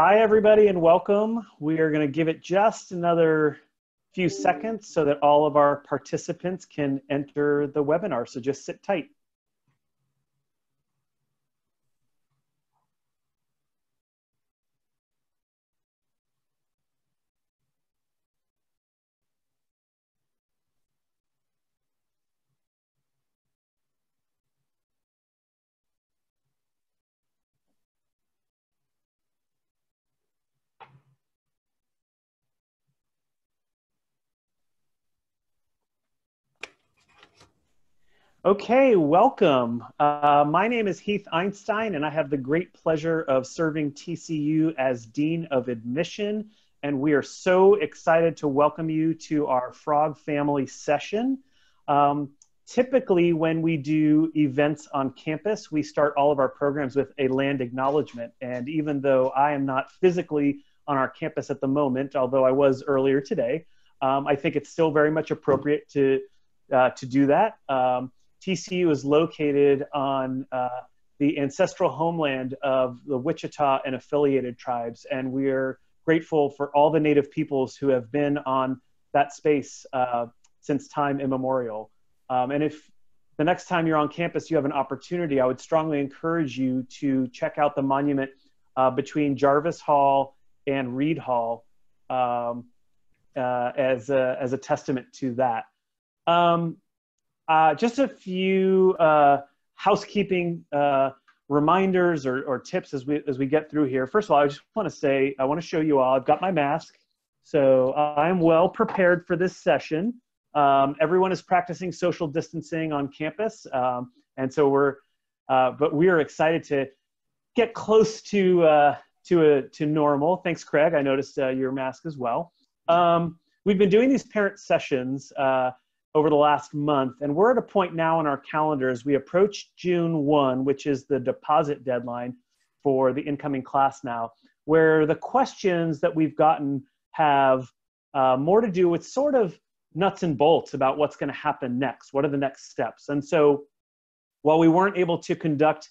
Hi, everybody, and welcome. We are going to give it just another few seconds so that all of our participants can enter the webinar. So just sit tight. Okay, welcome. My name is Heath Einstein, and I have the great pleasure of serving TCU as Dean of Admission. And we are so excited to welcome you to our Frog Family session. Typically, when we do events on campus, we start all of our programs with a land acknowledgement. And even though I am not physically on our campus at the moment, although I was earlier today, I think it's still very much appropriate to do that. TCU is located on the ancestral homeland of the Wichita and affiliated tribes, and we're grateful for all the Native peoples who have been on that space since time immemorial. And if the next time you're on campus you have an opportunity, I would strongly encourage you to check out the monument between Jarvis Hall and Reed Hall as a testament to that. Just a few housekeeping reminders or tips as we get through here. First of all, I just want to say, I want to show you all, I've got my mask. So I'm well prepared for this session. Everyone is practicing social distancing on campus. And so but we are excited to get close to normal. Thanks, Craig. I noticed your mask as well. We've been doing these parent sessions over the last month, and we're at a point now in our calendar as we approach June 1, which is the deposit deadline for the incoming class now, where the questions that we've gotten have more to do with sort of nuts and bolts about what's going to happen next. What are the next steps? And so while we weren't able to conduct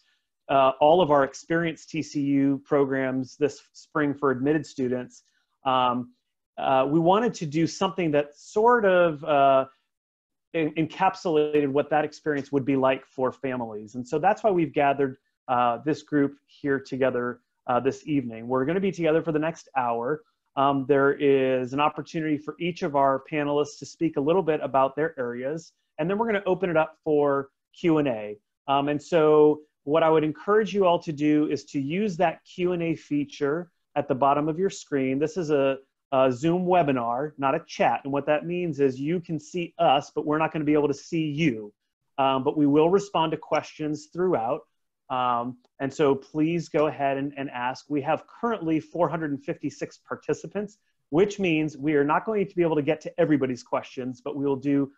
all of our experienced TCU programs this spring for admitted students, we wanted to do something that sort of encapsulated what that experience would be like for families. And so that's why we've gathered this group here together this evening. We're going to be together for the next hour. There is an opportunity for each of our panelists to speak a little bit about their areas, and then we're going to open it up for Q&A. And so what I would encourage you all to do is to use that Q&A feature at the bottom of your screen. This is a Zoom webinar, not a chat. And what that means is you can see us, but we're not going to be able to see you. But we will respond to questions throughout. And so please go ahead and ask. We have currently 456 participants, which means we are not going to be able to get to everybody's questions, but we will do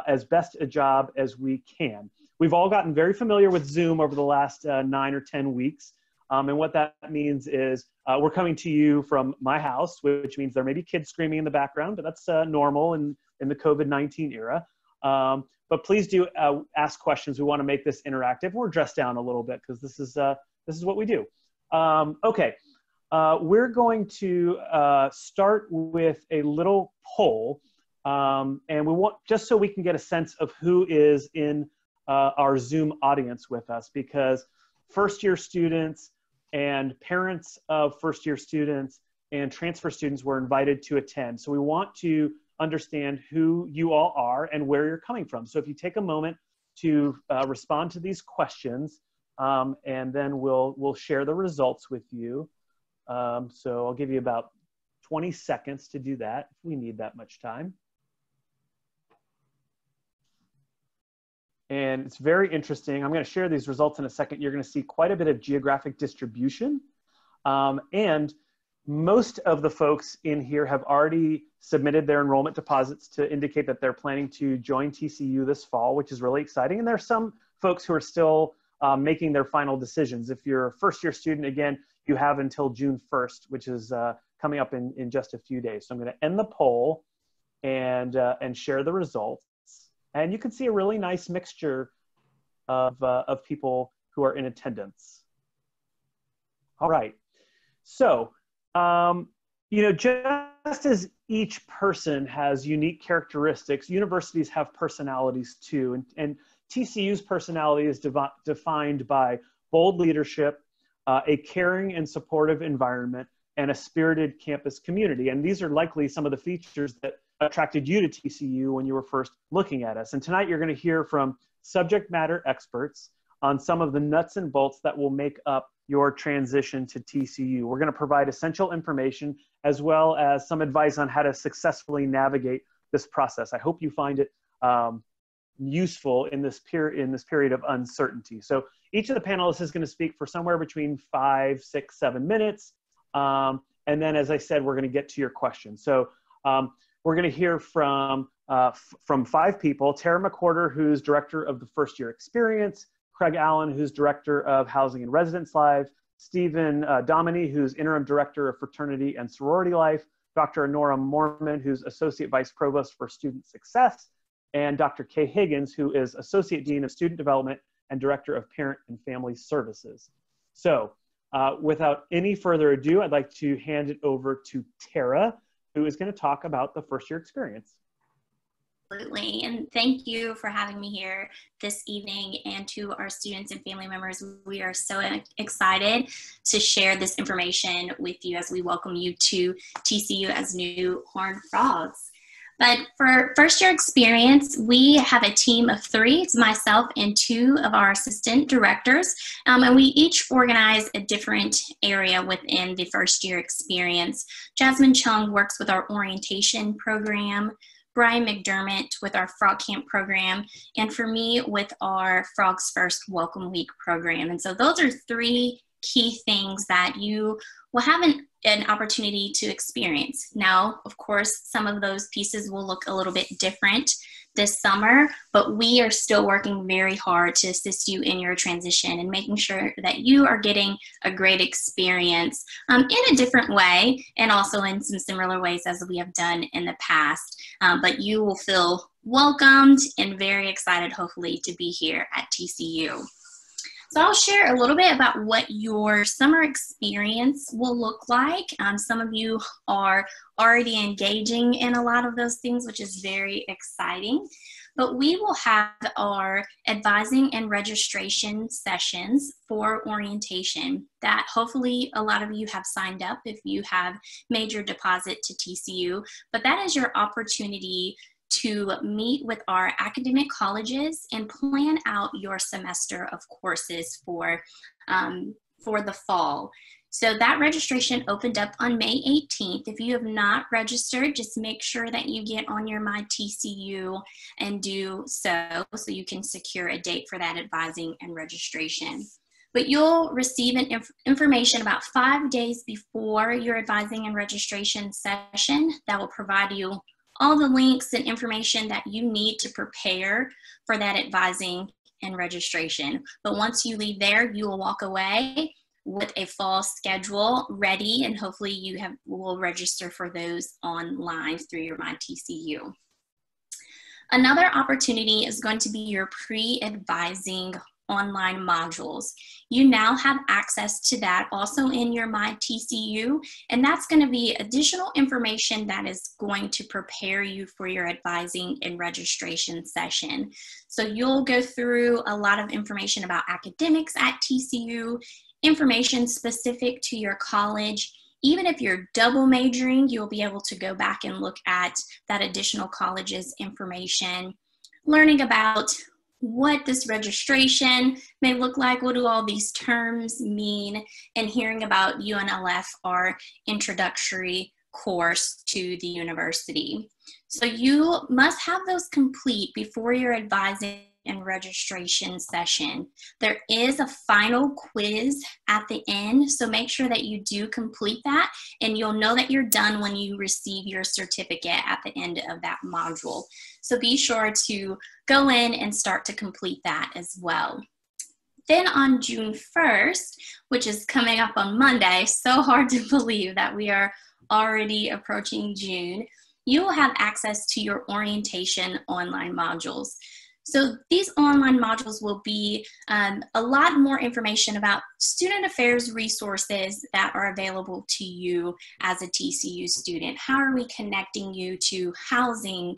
as best a job as we can. We've all gotten very familiar with Zoom over the last 9 or 10 weeks. And what that means is we're coming to you from my house, which means there may be kids screaming in the background, but that's normal in the COVID-19 era. But please do ask questions. We want to make this interactive. We're dressed down a little bit because this is what we do. Okay, we're going to start with a little poll, and we want just so we can get a sense of who is in our Zoom audience with us, because first-year students and parents of first-year students and transfer students were invited to attend. So we want to understand who you all are and where you're coming from. So if you take a moment to respond to these questions, and then we'll share the results with you. So I'll give you about 20 seconds to do that if we need that much time. And it's very interesting. I'm going to share these results in a second. You're going to see quite a bit of geographic distribution. And most of the folks in here have already submitted their enrollment deposits to indicate that they're planning to join TCU this fall, which is really exciting. And there's some folks who are still making their final decisions. If you're a first-year student, again, you have until June 1st, which is coming up in just a few days. So I'm going to end the poll and share the results. And you can see a really nice mixture of people who are in attendance. All right. So You know, just as each person has unique characteristics, universities have personalities too. And TCU's personality is defined by bold leadership, a caring and supportive environment, and a spirited campus community. And these are likely some of the features that attracted you to TCU when you were first looking at us. And tonight you're going to hear from subject matter experts on some of the nuts and bolts that will make up your transition to TCU. We're going to provide essential information as well as some advice on how to successfully navigate this process. I hope you find it useful in this period of uncertainty. So each of the panelists is going to speak for somewhere between 5, 6, 7 minutes. And then, as I said, we're going to get to your questions. So we're going to hear from 5 people: Tara McWhorter, who's director of the first year experience; Craig Allen, who's director of Housing and Residence Life; Stephen Dominy, who's interim director of Fraternity and Sorority Life; Dr. Nora Mormon, who's associate vice provost for student success; and Dr. Kay Higgins, who is associate dean of student development and director of parent and family services. So without any further ado, I'd like to hand it over to Tara, who is going to talk about the first year experience. Absolutely, and thank you for having me here this evening. And to our students and family members, we are so excited to share this information with you as we welcome you to TCU as new Horned Frogs. But for first year experience, we have a team of 3. It's myself and 2 of our assistant directors. And we each organize a different area within the first year experience. Jasmine Chung works with our orientation program, Brian McDermott with our Frog Camp program, and for me with our Frogs First Welcome Week program. And so those are 3 key things that you will have an opportunity to experience. Now, of course, some of those pieces will look a little bit different this summer, but we are still working very hard to assist you in your transition and making sure that you are getting a great experience in a different way, and also in some similar ways as we have done in the past. But you will feel welcomed and very excited, hopefully, to be here at TCU. So I'll share a little bit about what your summer experience will look like. Some of you are already engaging in a lot of those things, which is very exciting. But we will have our advising and registration sessions for orientation that hopefully a lot of you have signed up if you have made your deposit to TCU. But that is your opportunity to meet with our academic colleges and plan out your semester of courses for the fall. So that registration opened up on May 18th. If you have not registered, just make sure that you get on your MyTCU and do so you can secure a date for that advising and registration. But you'll receive information about 5 days before your advising and registration session that will provide you all the links and information that you need to prepare for that advising and registration. But once you leave there, you will walk away with a fall schedule ready, and hopefully you will register for those online through your MyTCU. Another opportunity is going to be your pre-advising online modules. You now have access to that also in your MyTCU, and that's going to be additional information that is going to prepare you for your advising and registration session. So you'll go through a lot of information about academics at TCU, information specific to your college. Even if you're double majoring, you'll be able to go back and look at that additional college's information, learning about what this registration may look like, what do all these terms mean, and hearing about UNLF, our introductory course to the university. So you must have those complete before your advising and registration session. There is a final quiz at the end, so make sure that you do complete that, and you'll know that you're done when you receive your certificate at the end of that module. So be sure to go in and start to complete that as well. Then on June 1st, which is coming up on Monday, so hard to believe that we are already approaching June, you will have access to your orientation online modules. So these online modules will be a lot more information about student affairs resources that are available to you as a TCU student. How are we connecting you to housing,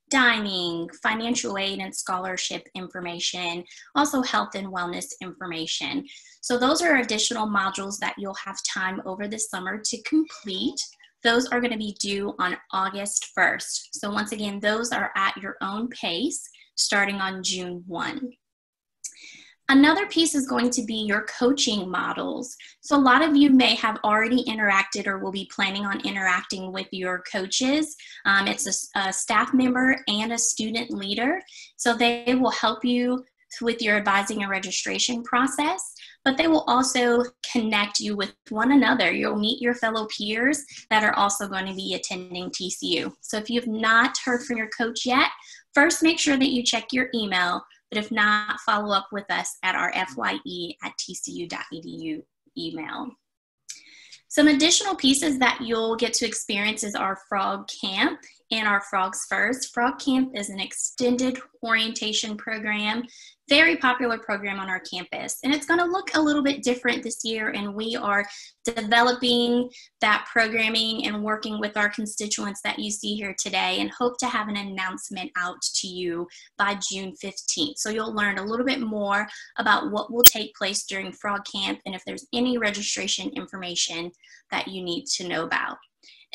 dining, financial aid and scholarship information, also health and wellness information. So those are additional modules that you'll have time over the summer to complete. Those are going to be due on August 1st. So once again, those are at your own pace starting on June 1. Another piece is going to be your coaching models. So a lot of you may have already interacted or will be planning on interacting with your coaches. It's a staff member and a student leader. So they will help you with your advising and registration process, but they will also connect you with one another. You'll meet your fellow peers that are also going to be attending TCU. So if you've not heard from your coach yet, first make sure that you check your email. But if not, follow up with us at our fye@tcu.edu email. Some additional pieces that you'll get to experience is our Frog Camp and our Frogs First. Frog Camp is an extended orientation program, very popular program on our campus. And it's going to look a little bit different this year, and we are developing that programming and working with our constituents that you see here today, and hope to have an announcement out to you by June 15th. So you'll learn a little bit more about what will take place during Frog Camp and if there's any registration information that you need to know about.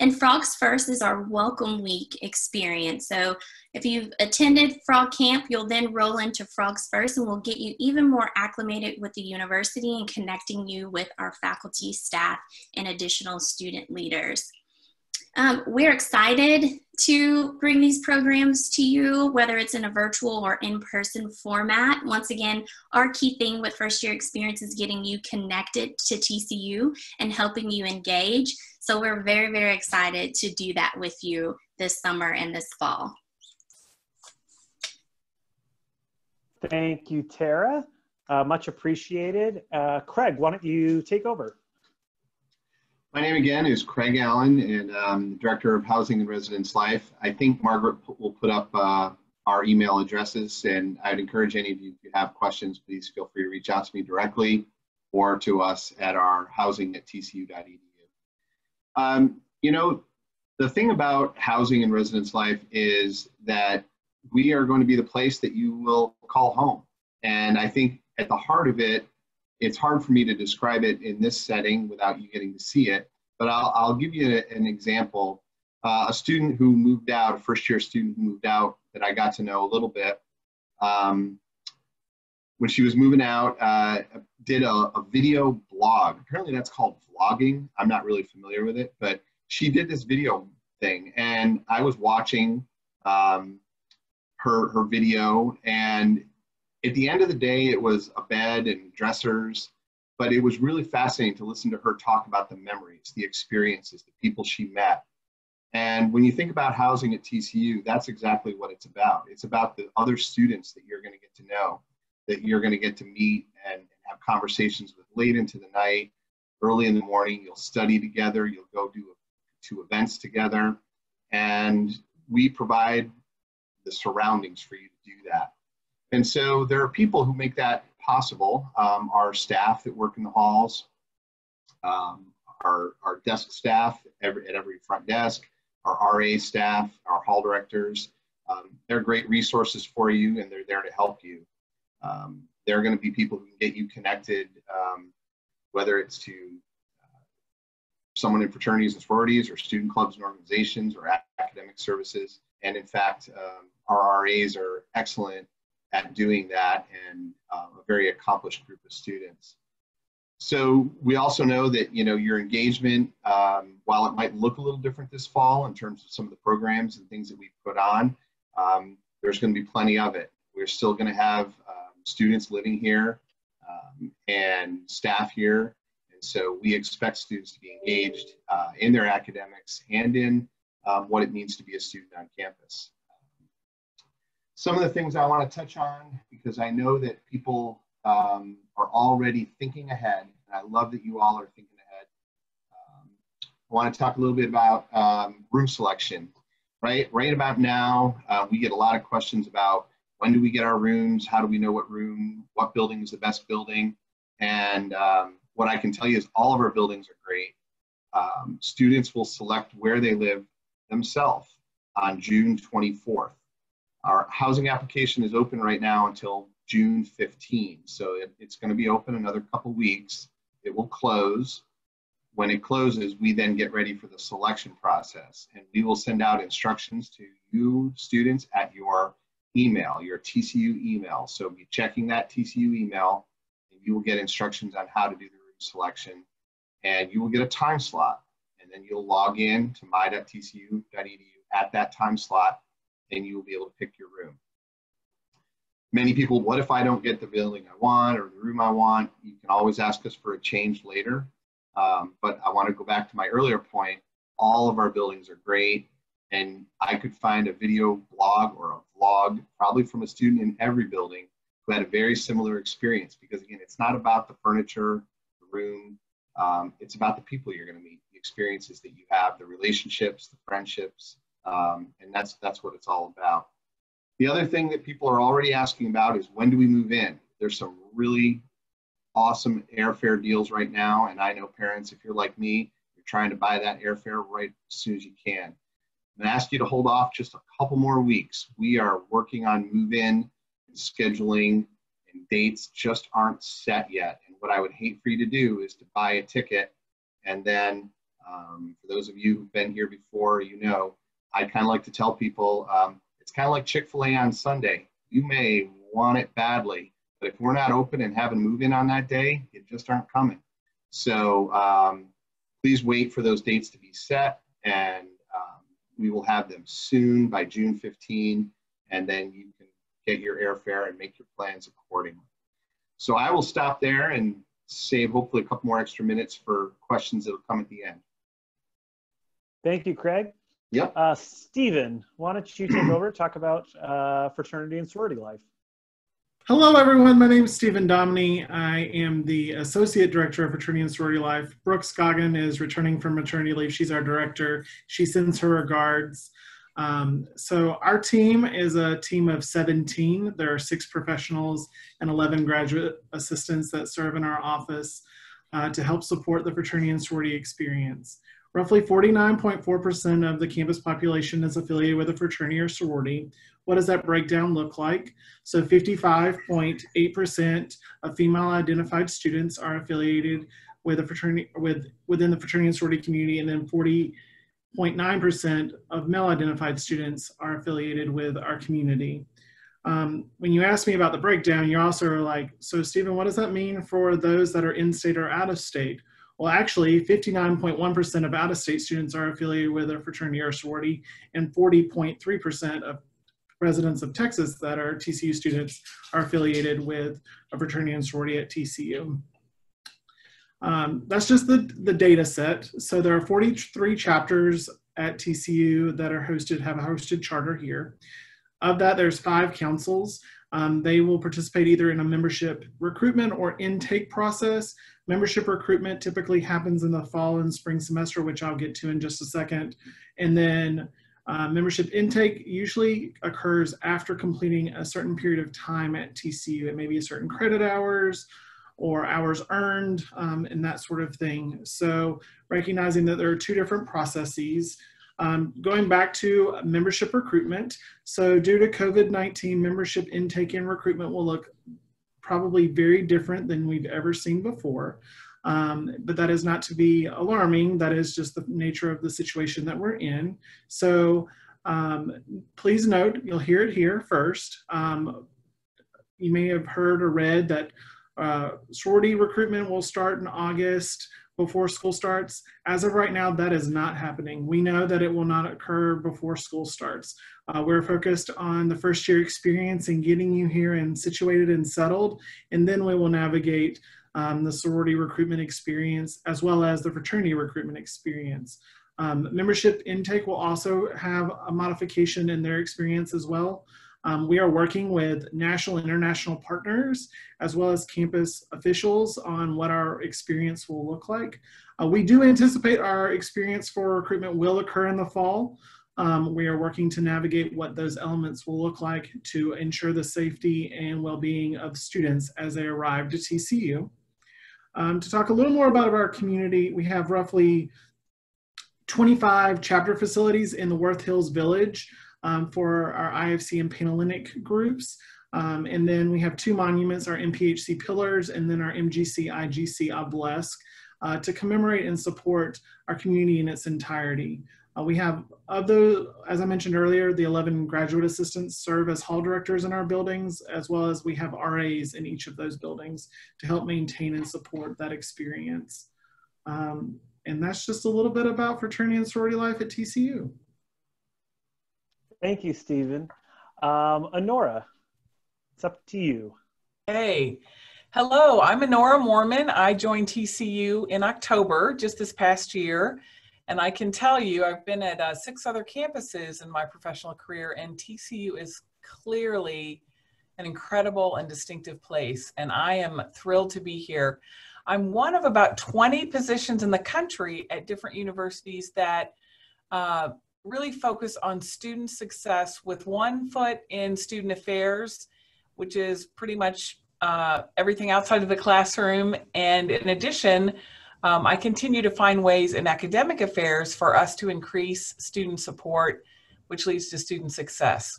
And Frogs First is our Welcome Week experience. So if you've attended Frog Camp, you'll then roll into Frogs First, and we'll get you even more acclimated with the university and connecting you with our faculty, staff, and additional student leaders. We're excited to bring these programs to you, whether it's in a virtual or in-person format. Once again, our key thing with First Year Experience is getting you connected to TCU and helping you engage. So we're very, very excited to do that with you this summer and this fall. Thank you, Tara. Much appreciated. Craig, why don't you take over? My name again is Craig Allen, and I'm Director of Housing and Residence Life. I think Margaret will put up our email addresses, and I'd encourage any of you, if you have questions, please feel free to reach out to me directly or to us at our housing@tcu.edu. You know, the thing about Housing and Residence Life is that we are going to be the place that you will call home. And I think at the heart of it, it's hard for me to describe it in this setting without you getting to see it, but I'll give you an example. A student who moved out, a first-year student who moved out that I got to know a little bit, when she was moving out, did a video blog. Apparently that's called vlogging. I'm not really familiar with it, but she did this video thing, and I was watching her video, and at the end of the day, it was a bed and dressers, but it was really fascinating to listen to her talk about the memories, the experiences, the people she met. And when you think about housing at TCU, that's exactly what it's about. It's about the other students that you're going to get to know, that you're going to get to meet and have conversations with late into the night, early in the morning. You'll study together, you'll go to events together, and we provide the surroundings for you to do that. And so there are people who make that possible. Our staff that work in the halls, our desk staff at every front desk, our RA staff, our hall directors. They're great resources for you, and they're there to help you. They're going to be people who can get you connected, whether it's to someone in fraternities and sororities or student clubs and organizations or academic services. And in fact, our RAs are excellent at doing that, and a very accomplished group of students. So we also know that, you know, your engagement, while it might look a little different this fall in terms of some of the programs and things that we put on, there's going to be plenty of it. We're still going to have students living here and staff here. And so we expect students to be engaged in their academics and in what it means to be a student on campus. Some of the things I want to touch on, because I know that people are already thinking ahead, and I love that you all are thinking ahead. I want to talk a little bit about room selection. Right about now, we get a lot of questions about when do we get our rooms? How do we know what building is the best building? And what I can tell you is all of our buildings are great. Students will select where they live themselves on June 24th. Our housing application is open right now until June 15. So it's going to be open another couple weeks. It will close. When it closes, we then get ready for the selection process. And we will send out instructions to you students at your email, your TCU email. So be checking that TCU email, and you will get instructions on how to do the room selection. And you will get a time slot. And then you'll log in to my.tcu.edu at that time slot, and you will be able to pick your room. Many people, what if I don't get the building I want or the room I want? You can always ask us for a change later. But I want to go back to my earlier point. All of our buildings are great, and I could find a video blog or a vlog probably from a student in every building who had a very similar experience, because again, it's not about the furniture, the room, it's about the people you're going to meet, the experiences that you have, the relationships, the friendships, and that's what it's all about. The other thing that people are already asking about is, when do we move in? There's some really awesome airfare deals right now, and I know parents, if you're like me, you're trying to buy that airfare right as soon as you can. I'm going to ask you to hold off just a couple more weeks. We are working on move-in and scheduling, and dates just aren't set yet. And what I would hate for you to do is to buy a ticket, and then for those of you who've been here before, you know, I kind of like to tell people, it's kind of like Chick-fil-A on Sunday. You may want it badly, but if we're not open and have a move-in on that day, you just aren't coming. So please wait for those dates to be set, and we will have them soon by June 15, and then you can get your airfare and make your plans accordingly. So I will stop there and save hopefully a couple more extra minutes for questions that will come at the end. Thank you, Craig. Yep. Stephen, why don't you take over, talk about fraternity and sorority life? Hello, everyone. My name is Stephen Domney. I am the Associate Director of Fraternity and Sorority Life. Brooke Scoggin is returning from maternity leave. She's our director. She sends her regards. So our team is a team of 17. There are 6 professionals and 11 graduate assistants that serve in our office to help support the fraternity and sorority experience. Roughly 49.4% of the campus population is affiliated with a fraternity or sorority. What does that breakdown look like? So 55.8% of female identified students are affiliated with a fraternity within the fraternity and sorority community, and then 40.9% of male identified students are affiliated with our community. When you ask me about the breakdown, you're also like, so Stephen, what does that mean for those that are in-state or out-of-state? Well, actually, 59.1% of out-of-state students are affiliated with a fraternity or sorority, and 40.3% of residents of Texas that are TCU students are affiliated with a fraternity and sorority at TCU. That's just the data set. So there are 43 chapters at TCU that are hosted, have a hosted charter here. Of that, there's 5 councils. They will participate either in a membership recruitment or intake process. Membership recruitment typically happens in the fall and spring semester, which I'll get to in just a second. And then membership intake usually occurs after completing a certain period of time at TCU. It may be a certain credit hours or hours earned and that sort of thing. So recognizing that there are 2 different processes. Going back to membership recruitment. So due to COVID-19, membership intake and recruitment will look probably very different than we've ever seen before. But that is not to be alarming. That is just the nature of the situation that we're in. So please note, you'll hear it here first. You may have heard or read that sorority recruitment will start in August before school starts. As of right now, that is not happening. We know that it will not occur before school starts. We're focused on the first year experience and getting you here and situated and settled, and then we will navigate the sorority recruitment experience as well as the fraternity recruitment experience. Membership intake will also have a modification in their experience as well. We are working with national and international partners as well as campus officials on what our experience will look like. We do anticipate our experience for recruitment will occur in the fall. We are working to navigate what those elements will look like to ensure the safety and well-being of students as they arrive to TCU. To talk a little more about our community, we have roughly 25 chapter facilities in the Worth Hills Village for our IFC and Panhellenic groups. And then we have 2 monuments, our MPHC pillars and then our MGC IGC obelisk to commemorate and support our community in its entirety. We have, of those, as I mentioned earlier, the 11 graduate assistants serve as hall directors in our buildings, as well as we have RAs in each of those buildings to help maintain and support that experience. And that's just a little bit about fraternity and sorority life at TCU. Thank you, Stephen. Honora, it's up to you. Hey, hello, I'm Honora Mormon. I joined TCU in October, just this past year. And I can tell you, I've been at 6 other campuses in my professional career, and TCU is clearly an incredible and distinctive place. And I am thrilled to be here. I'm one of about 20 positions in the country at different universities that really focus on student success with one foot in student affairs, which is pretty much everything outside of the classroom. And in addition, I continue to find ways in academic affairs for us to increase student support, which leads to student success.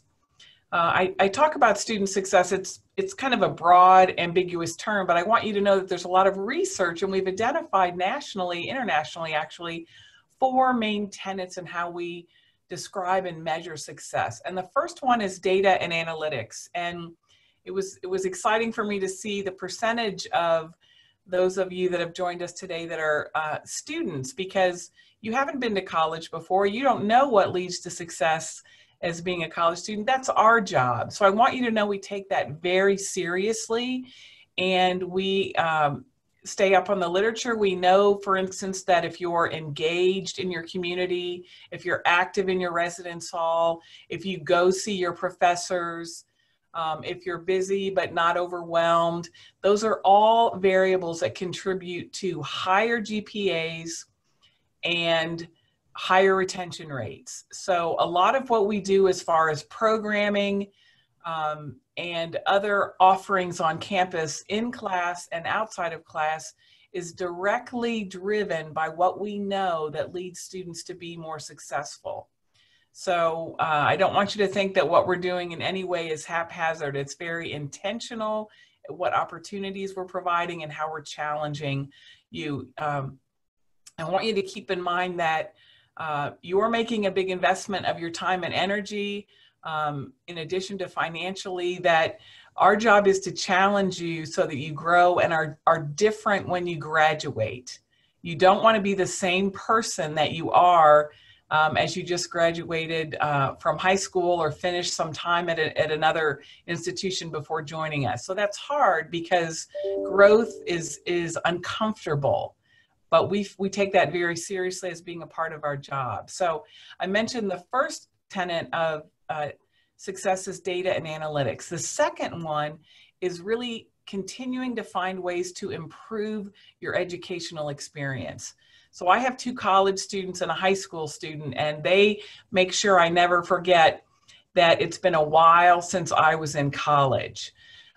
I talk about student success, it's kind of a broad, ambiguous term, but I want you to know that there's a lot of research, and we've identified nationally, internationally actually, 4 main tenets in how we describe and measure success. And the first one is data and analytics. And it was exciting for me to see the percentage of those of you that have joined us today that are students, because you haven't been to college before. You don't know what leads to success as being a college student. That's our job. So I want you to know we take that very seriously, and we stay up on the literature. We know, for instance, that if you're engaged in your community, if you're active in your residence hall, if you go see your professors, if you're busy but not overwhelmed, those are all variables that contribute to higher GPAs and higher retention rates. So a lot of what we do as far as programming and other offerings on campus, in class and outside of class, is directly driven by what we know that leads students to be more successful. So I don't want you to think that what we're doing in any way is haphazard. It's very intentional, what opportunities we're providing and how we're challenging you. I want you to keep in mind that you're making a big investment of your time and energy, in addition to financially, that our job is to challenge you so that you grow and are different when you graduate. You don't want to be the same person that you are as you just graduated from high school or finished some time at another institution before joining us. So that's hard because growth is uncomfortable. But we take that very seriously as being a part of our job. So I mentioned the first tenet of success is data and analytics. The second one is really continuing to find ways to improve your educational experience. So I have 2 college students and a high school student, and they make sure I never forget that it's been a while since I was in college.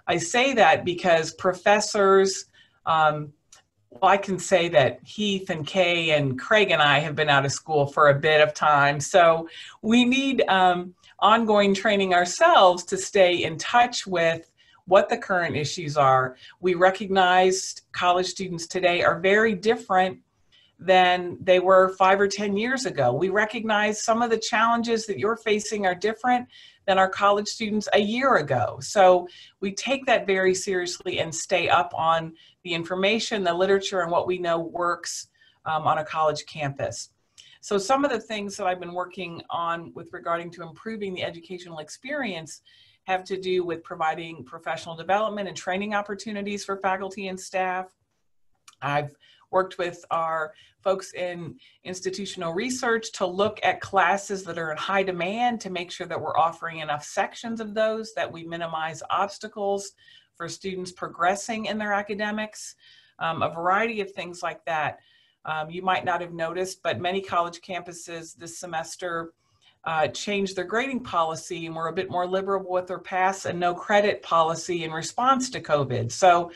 I say that because professors, well, I can say that Heath and Kay and Craig and I have been out of school for a bit of time. So we need ongoing training ourselves to stay in touch with what the current issues are. We recognize college students today are very different than they were 5 or 10 years ago. We recognize some of the challenges that you're facing are different than our college students a year ago. So we take that very seriously and stay up on the information, the literature, and what we know works on a college campus. So some of the things that I've been working on with regarding to improving the educational experience have to do with providing professional development and training opportunities for faculty and staff. I've worked with our folks in institutional research to look at classes that are in high demand to make sure that we're offering enough sections of those, that we minimize obstacles for students progressing in their academics, a variety of things like that. You might not have noticed, but many college campuses this semester changed their grading policy and were a bit more liberal with their pass and no credit policy in response to COVID. So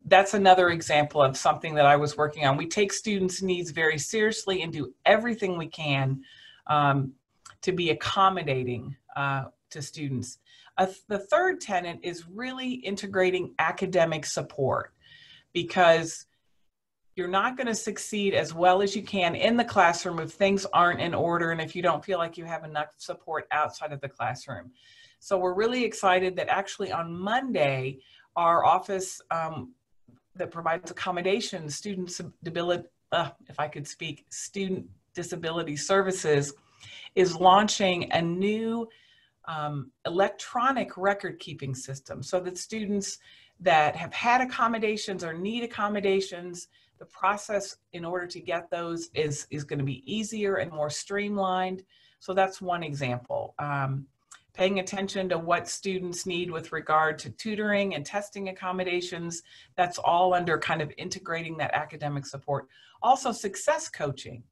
that's another example of something that I was working on. We take students' needs very seriously and do everything we can to be accommodating to students. The third tenet is really integrating academic support, because you're not going to succeed as well as you can in the classroom if things aren't in order and if you don't feel like you have enough support outside of the classroom. So we're really excited that actually on Monday, our office that provides accommodations, student disability services, is launching a new electronic record keeping system so that students that have had accommodations or need accommodations, the process in order to get those is going to be easier and more streamlined. So that's one example. Paying attention to what students need with regard to tutoring and testing accommodations, that's all under kind of integrating that academic support. Also success coaching.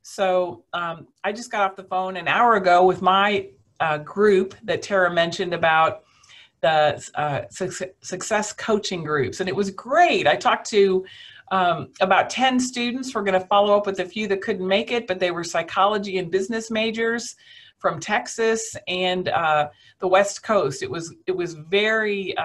So I just got off the phone an hour ago with my group that Tara mentioned about the success coaching groups, and it was great. I talked to about 10 students. We're going to follow up with a few that couldn't make it, but they were psychology and business majors from Texas and the West Coast. It was very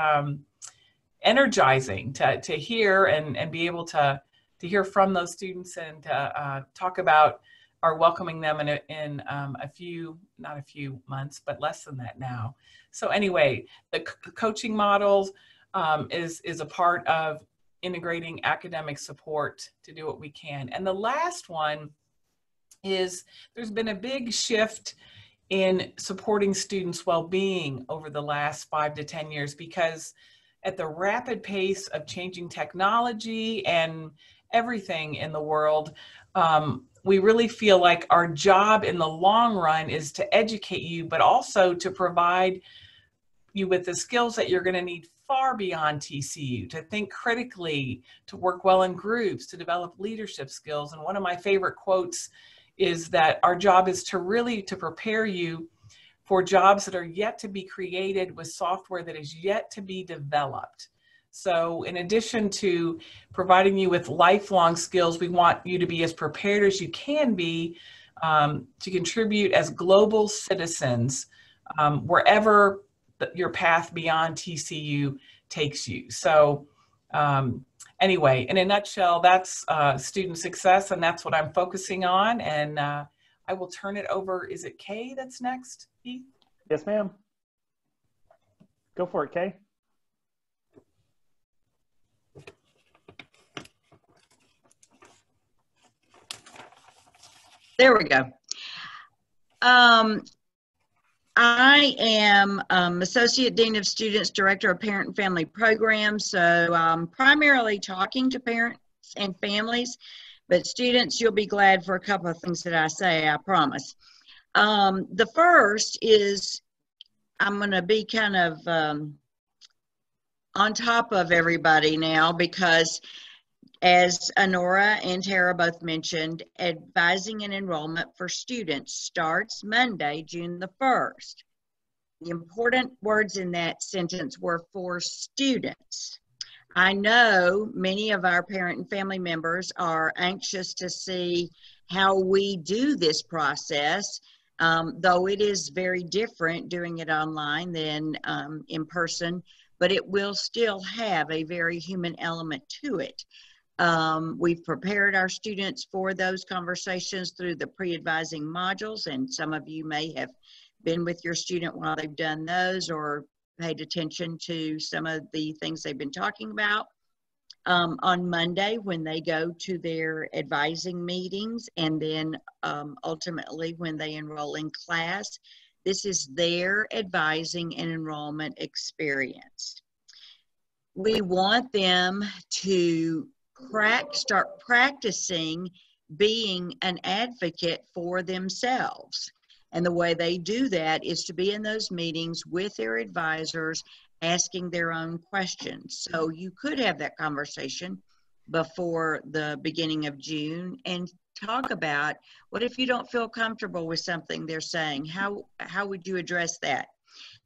energizing to hear and be able to hear from those students and to talk about our welcoming them in a few, not a few months, but less than that now. So anyway, the coaching models is a part of integrating academic support to do what we can. And the last one is there's been a big shift in supporting students' well-being over the last 5 to 10 years, because at the rapid pace of changing technology and everything in the world, we really feel like our job in the long run is to educate you, but also to provide you with the skills that you're going to need far beyond TCU, to think critically, to work well in groups, to develop leadership skills. And one of my favorite quotes is that our job is to prepare you for jobs that are yet to be created with software that is yet to be developed. So in addition to providing you with lifelong skills, we want you to be as prepared as you can be to contribute as global citizens wherever your path beyond TCU takes you. So anyway, in a nutshell, that's student success, and that's what I'm focusing on. And I will turn it over. Is it Kay that's next, Heath? Yes, ma'am. Go for it, Kay. There we go. I am Associate Dean of Students, Director of Parent and Family Programs. So I'm primarily talking to parents and families, but students, you'll be glad for a couple of things that I say, I promise. The first is I'm going to be kind of on top of everybody now, because as Honora and Tara both mentioned, advising and enrollment for students starts Monday, June the 1st. The important words in that sentence were for students. I know many of our parent and family members are anxious to see how we do this process, though it is very different doing it online than in person, but it will still have a very human element to it. We've prepared our students for those conversations through the pre-advising modules, and some of you may have been with your student while they've done those or paid attention to some of the things they've been talking about. On Monday, when they go to their advising meetings, and then ultimately when they enroll in class, this is their advising and enrollment experience. We want them to start practicing being an advocate for themselves. And the way they do that is to be in those meetings with their advisors, asking their own questions. So you could have that conversation before the beginning of June and talk about, what if you don't feel comfortable with something they're saying? How would you address that?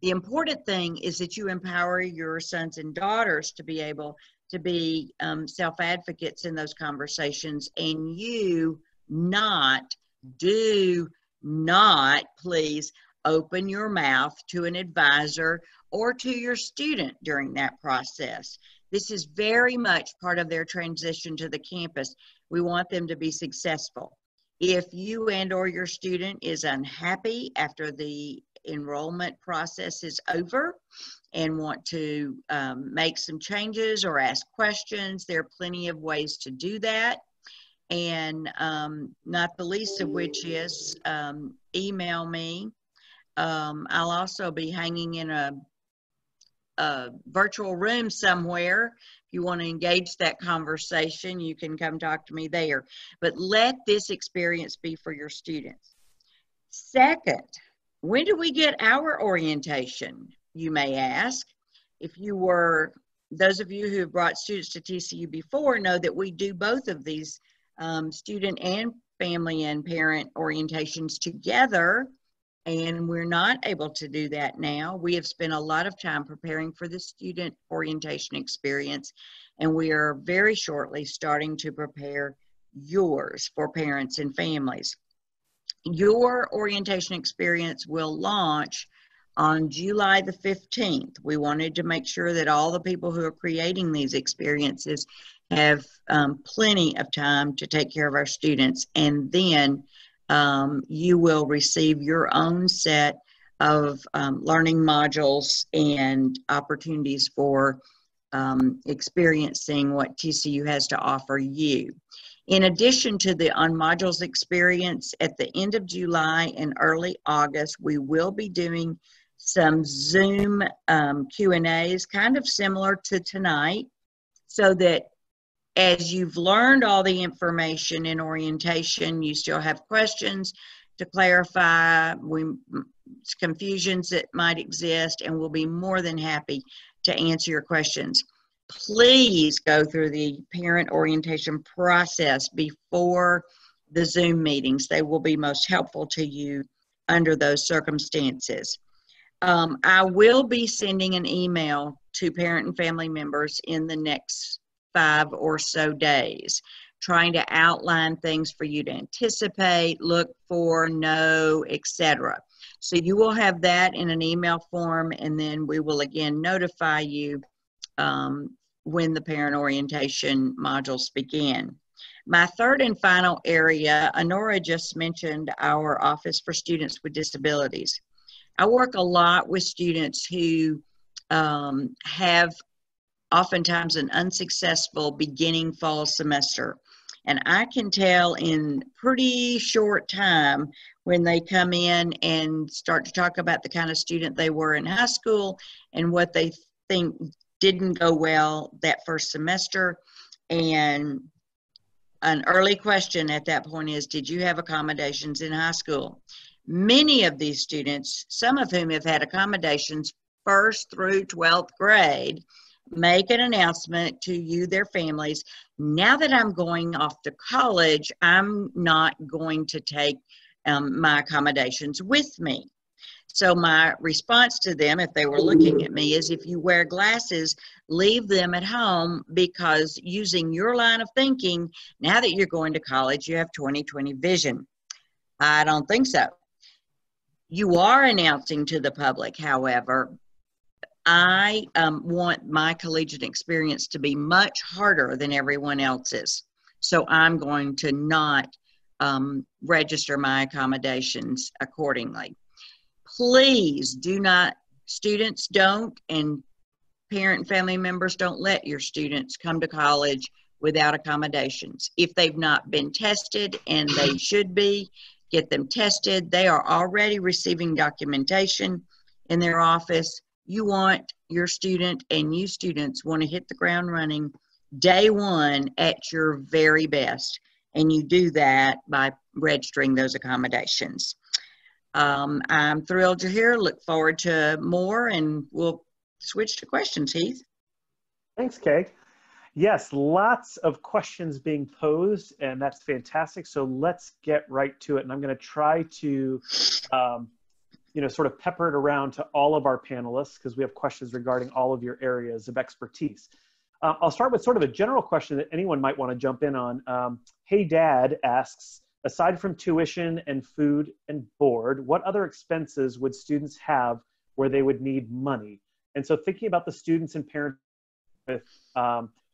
The important thing is that you empower your sons and daughters to be able to be self-advocates in those conversations, and you do not please open your mouth to an advisor or to your student during that process. This is very much part of their transition to the campus. We want them to be successful. If you and or your student is unhappy after the enrollment process is over and want to make some changes or ask questions, there are plenty of ways to do that. And not the least of which is email me. I'll also be hanging in a virtual room somewhere. If you want to engage that conversation, you can come talk to me there. But let this experience be for your students. Second, when do we get our orientation, you may ask? If you were, those of you who have brought students to TCU before know that we do both of these student and family and parent orientations together, and we're not able to do that now. We have spent a lot of time preparing for the student orientation experience, and we are very shortly starting to prepare yours for parents and families. Your orientation experience will launch on July the 15th. We wanted to make sure that all the people who are creating these experiences have plenty of time to take care of our students, and then you will receive your own set of learning modules and opportunities for experiencing what TCU has to offer you. In addition to the On Modules experience, at the end of July and early August, we will be doing some Zoom Q&As, kind of similar to tonight, so that as you've learned all the information in orientation, you still have questions to clarify, confusions that might exist, and we'll be more than happy to answer your questions. Please go through the parent orientation process before the Zoom meetings. They will be most helpful to you under those circumstances. I will be sending an email to parent and family members in the next 5 or so days, trying to outline things for you to anticipate, look for, know, etc. So you will have that in an email form, and then we will again notify you when the parent orientation modules begin. My third and final area, Honora just mentioned our Office for Students with Disabilities. I work a lot with students who have oftentimes an unsuccessful beginning fall semester. And I can tell in pretty short time when they come in and start to talk about the kind of student they were in high school and what they think didn't go well that first semester. And an early question at that point is, did you have accommodations in high school? Many of these students, some of whom have had accommodations 1st through 12th grade, make an announcement to you, their families, now that I'm going off to college, I'm not going to take my accommodations with me. So my response to them, if they were looking at me, is if you wear glasses, leave them at home, because using your line of thinking, now that you're going to college, you have 20/20 vision. I don't think so. You are announcing to the public, however, I want my collegiate experience to be much harder than everyone else's. So I'm going to not register my accommodations accordingly. Please do not, students don't, and parent and family members don't let your students come to college without accommodations. If they've not been tested, and they should be, get them tested. They are already receiving documentation in their office. You want your student, and you students want to hit the ground running day one at your very best. And you do that by registering those accommodations. I'm thrilled you're here. Look forward to more, and we'll switch to questions, Heath. Thanks, Kay. Yes, lots of questions being posed, and that's fantastic. So let's get right to it. And I'm going to try to, sort of pepper it around to all of our panelists because we have questions regarding all of your areas of expertise. I'll start with sort of a general question that anyone might want to jump in on. Hey Dad asks, aside from tuition and food and board, what other expenses would students have where they would need money? And so thinking about the students and parents with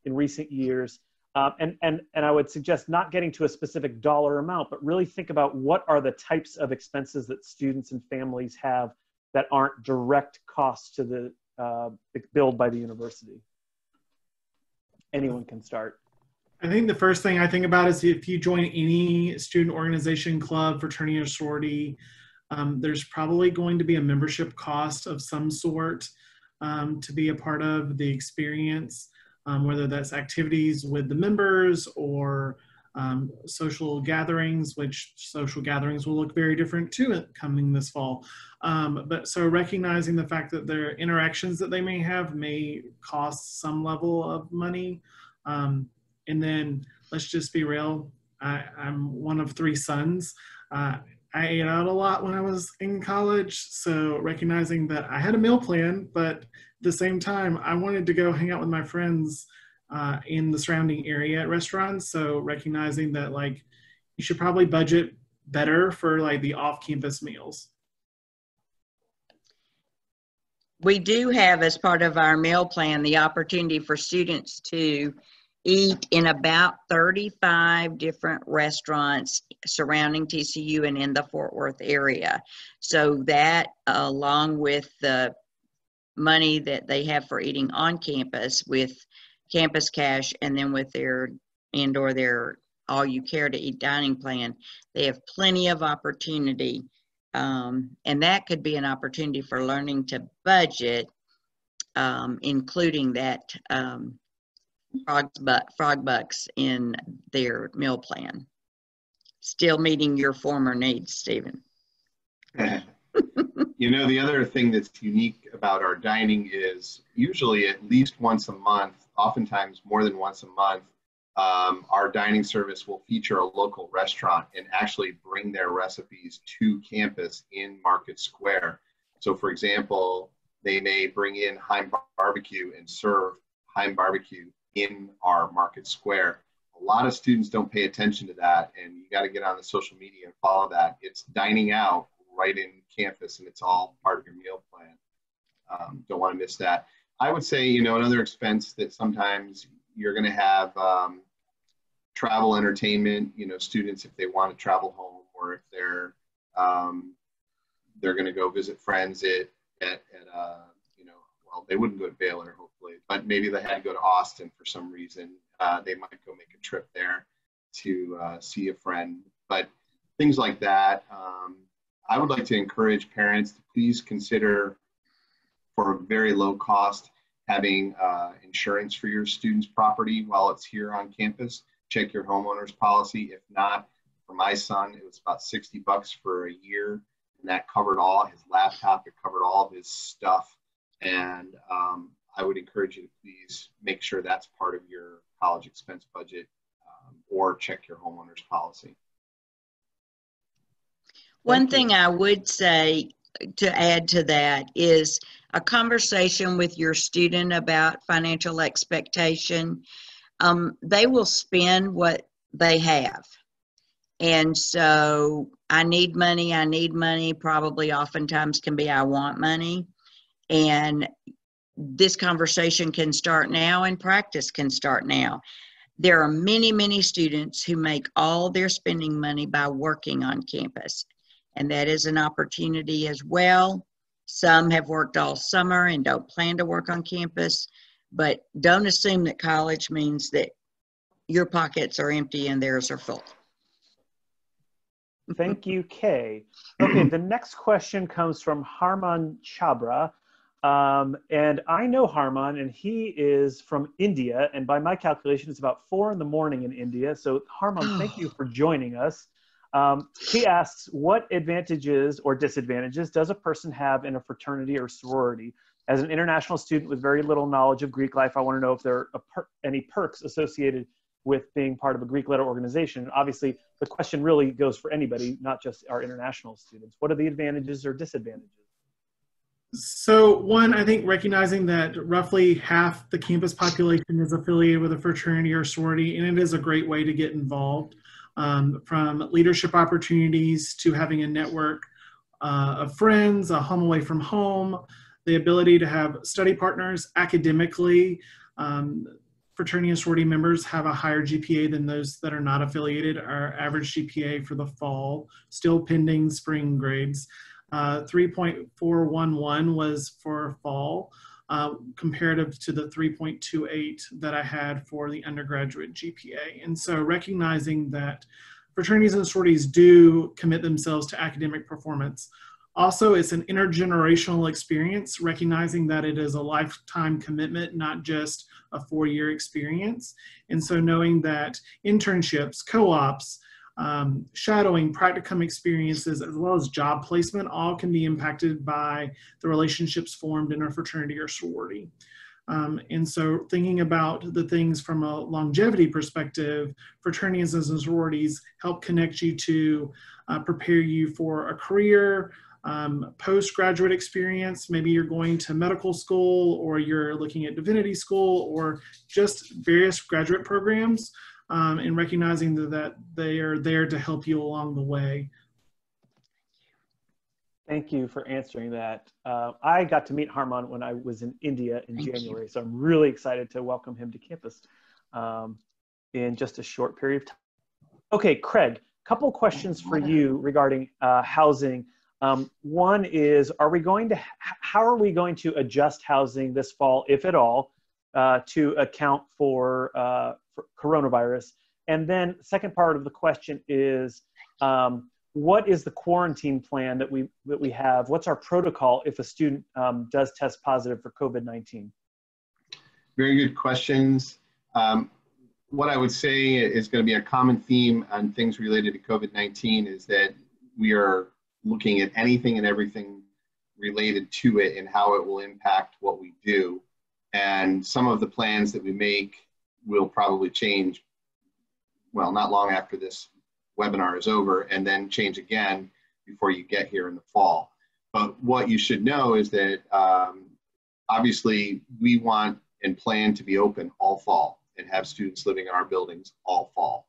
in recent years, and I would suggest not getting to a specific dollar amount, but really think about what are the types of expenses that students and families have that aren't direct costs to the billed by the university. Anyone can start. I think the first thing I think about is if you join any student organization, club, fraternity, or sorority, there's probably going to be a membership cost of some sort to be a part of the experience, whether that's activities with the members or social gatherings, which social gatherings will look very different too coming this fall. But so recognizing the fact that their interactions that they may have may cost some level of money. And then let's just be real. I'm one of 3 sons. I ate out a lot when I was in college. So recognizing that I had a meal plan, but at the same time, I wanted to go hang out with my friends in the surrounding area at restaurants. So recognizing that like you should probably budget better for like the off-campus meals. We do have, as part of our meal plan, the opportunity for students to eat in about 35 different restaurants surrounding TCU and in the Fort Worth area. So that, along with the money that they have for eating on campus with Campus Cash, and then with their and/or their All You Care to Eat dining plan, they have plenty of opportunity. And that could be an opportunity for learning to budget, including that frog bucks in their meal plan. Still meeting your former needs, Stephen. You know, the other thing that's unique about our dining is usually at least once a month, oftentimes more than once a month, our dining service will feature a local restaurant and actually bring their recipes to campus in Market Square. So for example, they may bring in Heim Barbecue and serve Heim Barbecue in our Market Square. A lot of students don't pay attention to that, and you got to get on the social media and follow that. It's dining out right in campus, and it's all part of your meal plan. Don't want to miss that. I would say, you know, another expense that sometimes you're going to have travel, entertainment, you know, students, if they want to travel home, or if they're going to go visit friends at you know, well, they wouldn't go to Baylor, hopefully, but maybe they had to go to Austin for some reason. They might go make a trip there to see a friend. But things like that, I would like to encourage parents to please consider, for a very low cost, having insurance for your student's property while it's here on campus. Check your homeowner's policy. If not, for my son, it was about $60 for a year, and that covered all his laptop, it covered all of his stuff. And I would encourage you to please make sure that's part of your college expense budget, or check your homeowner's policy. One thing I would say to add to that is a conversation with your student about financial expectation. They will spend what they have. And so I need money probably oftentimes can be I want money. And this conversation can start now and practice can start now. There are many, many students who make all their spending money by working on campus. And that is an opportunity as well. Some have worked all summer and don't plan to work on campus, but don't assume that college means that your pockets are empty and theirs are full. Thank you, Kay. Okay, the next question comes from Harman Chabra. And I know Harman, and he is from India. And by my calculation, it's about 4 in the morning in India. So Harman, thank you for joining us. He asks, what advantages or disadvantages does a person have in a fraternity or sorority As an international student with very little knowledge of Greek life, I want to know if there are any perks associated with being part of a Greek-led organization. Obviously, the question really goes for anybody, not just our international students. What are the advantages or disadvantages? So one, I think recognizing that roughly half the campus population is affiliated with a fraternity or sorority, and it is a great way to get involved, from leadership opportunities to having a network of friends, a home away from home, the ability to have study partners academically. Fraternity and sorority members have a higher GPA than those that are not affiliated. Our average GPA for the fall, still pending spring grades, 3.411 was for fall, comparative to the 3.28 that I had for the undergraduate GPA. And so recognizing that fraternities and sororities do commit themselves to academic performance. Also, it's an intergenerational experience, recognizing that it is a lifetime commitment, not just a 4-year experience. And so knowing that internships, co-ops, shadowing, practicum experiences, as well as job placement, all can be impacted by the relationships formed in a fraternity or sorority. And so thinking about the things from a longevity perspective, fraternities and sororities help connect you to prepare you for a career, postgraduate experience. Maybe you're going to medical school, or you're looking at divinity school, or just various graduate programs, and recognizing that they are there to help you along the way. Thank you for answering that. I got to meet Harman when I was in India in January, so I'm really excited to welcome him to campus in just a short period of time. Okay, Craig, a couple questions for you regarding housing. One is, how are we going to adjust housing this fall, if at all, to account for coronavirus? And then second part of the question is, what is the quarantine plan that we have? What's our protocol if a student does test positive for COVID-19? Very good questions. What I would say is going to be a common theme on things related to COVID-19 is that we are looking at anything and everything related to it and how it will impact what we do. And some of the plans that we make will probably change, well, not long after this webinar is over, and then change again before you get here in the fall. But what you should know is that obviously we want and plan to be open all fall and have students living in our buildings all fall.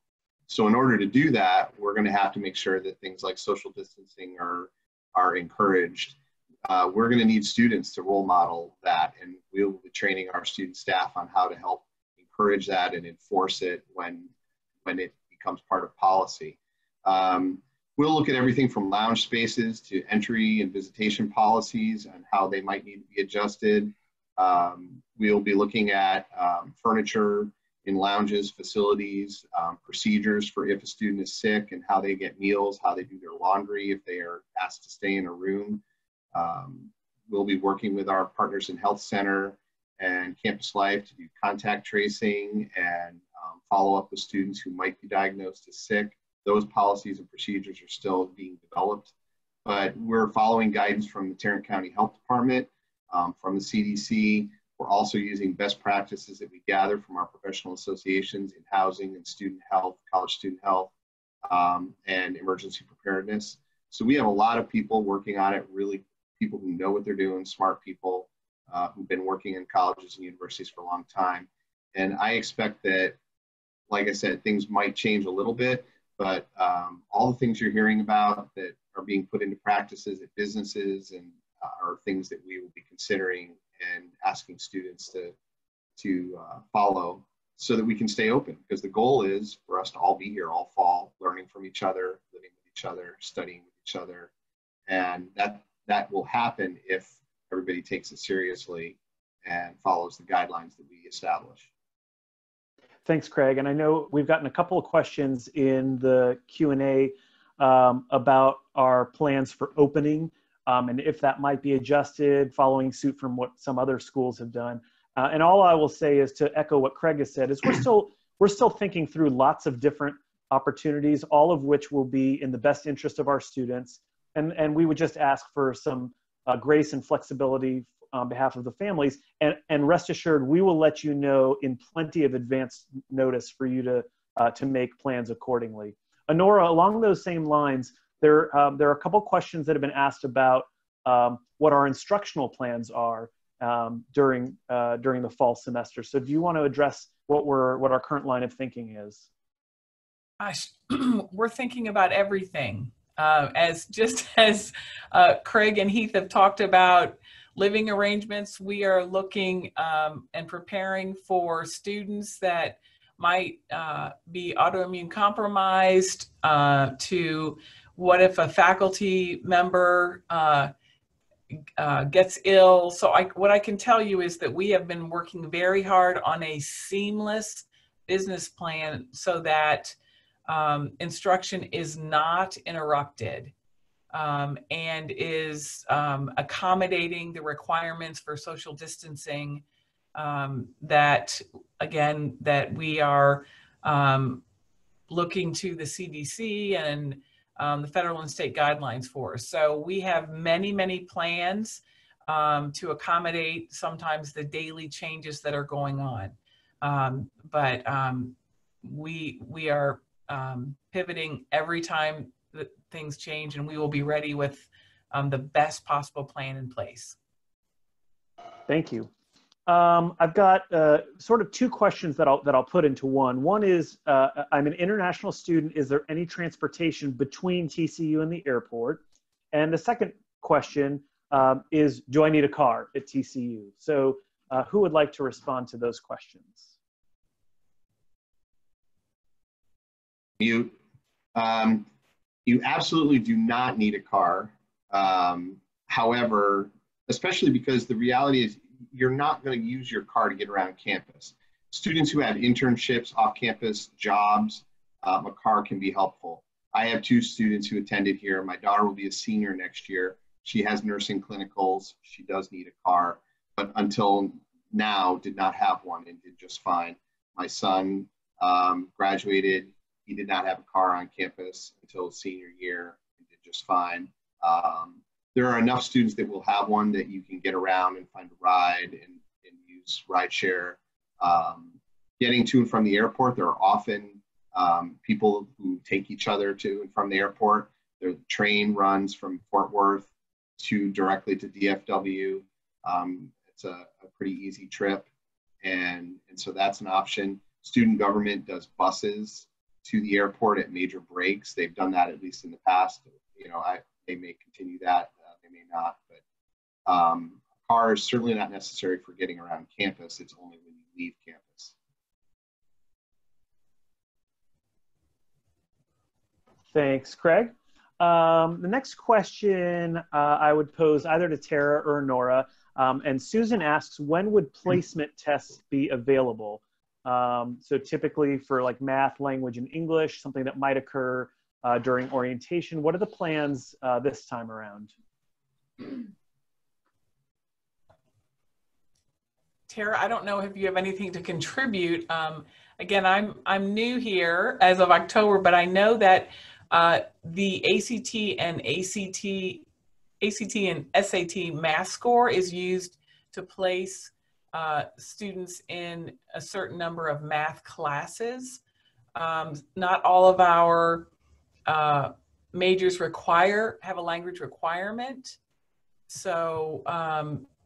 So in order to do that, we're going to have to make sure that things like social distancing are encouraged. We're going to need students to role model that, and we'll be training our student staff on how to help encourage that and enforce it when it becomes part of policy. We'll look at everything from lounge spaces to entry and visitation policies and how they might need to be adjusted. We'll be looking at furniture in lounges, facilities, procedures for if a student is sick and how they get meals, how they do their laundry if they are asked to stay in a room. We'll be working with our partners in Health Center and Campus Life to do contact tracing and follow up with students who might be diagnosed as sick. Those policies and procedures are still being developed, but we're following guidance from the Tarrant County Health Department, from the CDC. We're also using best practices that we gather from our professional associations in housing and student health, college student health, and emergency preparedness. So we have a lot of people working on it, really people who know what they're doing, smart people who've been working in colleges and universities for a long time. And I expect that, like I said, things might change a little bit, but all the things you're hearing about that are being put into practices at businesses and are things that we will be considering and asking students to follow so that we can stay open, because the goal is for us to all be here all fall, learning from each other, living with each other, studying with each other. And that will happen if everybody takes it seriously and follows the guidelines that we establish. Thanks, Craig. And I know we've gotten a couple of questions in the Q&A about our plans for opening and if that might be adjusted following suit from what some other schools have done. And all I will say is to echo what Craig has said is we're still thinking through lots of different opportunities, all of which will be in the best interest of our students. And we would just ask for some grace and flexibility on behalf of the families. And rest assured, we will let you know in plenty of advance notice for you to make plans accordingly. Honora, along those same lines, there are a couple questions that have been asked about what our instructional plans are during the fall semester. So do you want to address what our current line of thinking is? Gosh, we're thinking about everything. As Craig and Heath have talked about living arrangements, we are looking and preparing for students that might be autoimmune compromised, to what if a faculty member gets ill. So what I can tell you is that we have been working very hard on a seamless business plan so that instruction is not interrupted and is accommodating the requirements for social distancing that we are looking to the CDC and the federal and state guidelines for. So we have many, many plans to accommodate sometimes the daily changes that are going on. But we are pivoting every time that things change, and we will be ready with the best possible plan in place. Thank you. I've got sort of two questions that I'll put into one. One is, I'm an international student. Is there any transportation between TCU and the airport? And the second question is, do I need a car at TCU? So who would like to respond to those questions? You absolutely do not need a car. However, especially because the reality is you're not going to use your car to get around campus. Students who have internships, off-campus jobs, a car can be helpful. I have two students who attended here. My daughter will be a senior next year. She has nursing clinicals. She does need a car, but until now did not have one and did just fine. My son graduated. He did not have a car on campus until senior year and did just fine. There are enough students that will have one that you can get around and find a ride and use rideshare. Getting to and from the airport, there are often people who take each other to and from the airport. The train runs from Fort Worth directly to DFW. It's a pretty easy trip, and so that's an option. Student government does buses to the airport at major breaks. They've done that at least in the past. They may continue that. They may not, but a car is certainly not necessary for getting around campus. It's only when you leave campus. Thanks, Craig. The next question I would pose either to Tara or Nora. And Susan asks, when would placement tests be available? So typically for like math, language, and English, something that might occur during orientation. What are the plans this time around? Tara, I don't know if you have anything to contribute. Again, I'm new here as of October, but I know that the ACT and SAT math score is used to place students in a certain number of math classes. Not all of our majors have a language requirement. So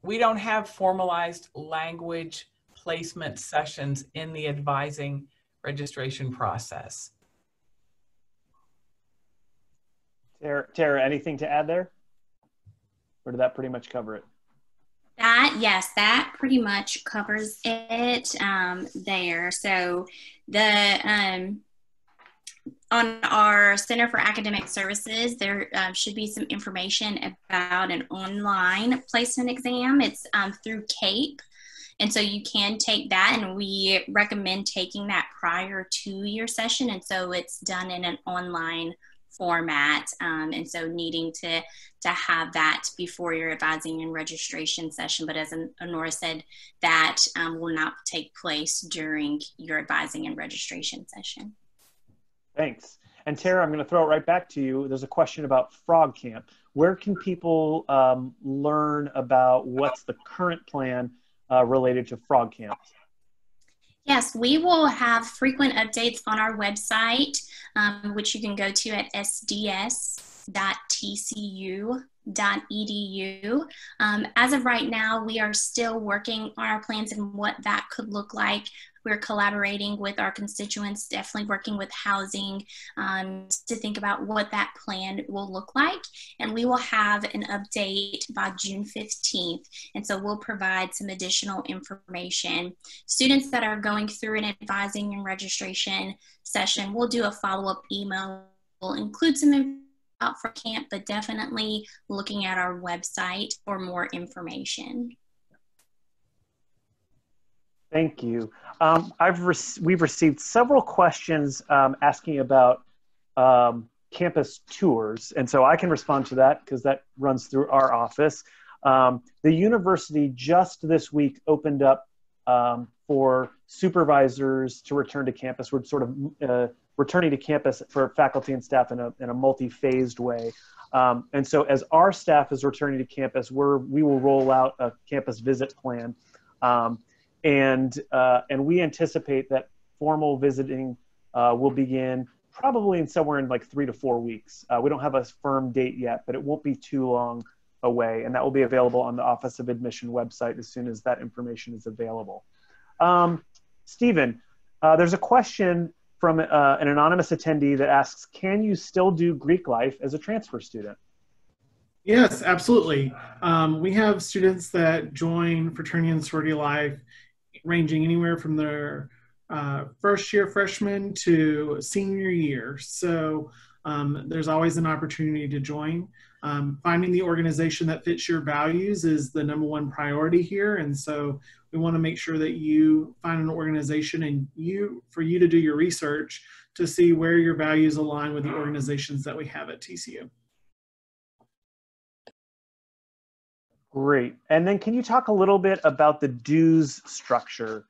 we don't have formalized language placement sessions in the advising registration process. Tara, anything to add there? Or did that pretty much cover it? Yes, that pretty much covers it there. So on our Center for Academic Services, there should be some information about an online placement exam. It's through CAPE. And so you can take that, and we recommend taking that prior to your session. And so it's done in an online format, and so needing to have that before your advising and registration session. But as Honora said, that will not take place during your advising and registration session. Thanks. And Tara, I'm going to throw it right back to you. There's a question about Frog Camp. Where can people learn about what's the current plan related to Frog Camp? Yes, we will have frequent updates on our website, which you can go to at sds.tcu.edu. As of right now, we are still working on our plans and what that could look like. We're collaborating with our constituents, definitely working with housing to think about what that plan will look like. And we will have an update by June 15th. And so we'll provide some additional information. Students that are going through an advising and registration session, we'll do a follow-up email. We'll include some information out for camp, but definitely looking at our website for more information. Thank you. We've received several questions asking about campus tours, and so I can respond to that because that runs through our office. The university just this week opened up for supervisors to return to campus. We're sort of returning to campus for faculty and staff in a multi-phased way. And so as our staff is returning to campus, we will roll out a campus visit plan. And we anticipate that formal visiting will begin probably in somewhere in like 3 to 4 weeks. We don't have a firm date yet, but it won't be too long away, and that will be available on the Office of Admission website as soon as that information is available. Stephen, there's a question from an anonymous attendee that asks, can you still do Greek life as a transfer student? Yes, absolutely. We have students that join fraternity and sorority life ranging anywhere from their first year freshman to senior year. So there's always an opportunity to join. Finding the organization that fits your values is the #1 priority here. And so we want to make sure that you find an organization and for you to do your research to see where your values align with the organizations that we have at TCU. Great. And then can you talk a little bit about the dues structure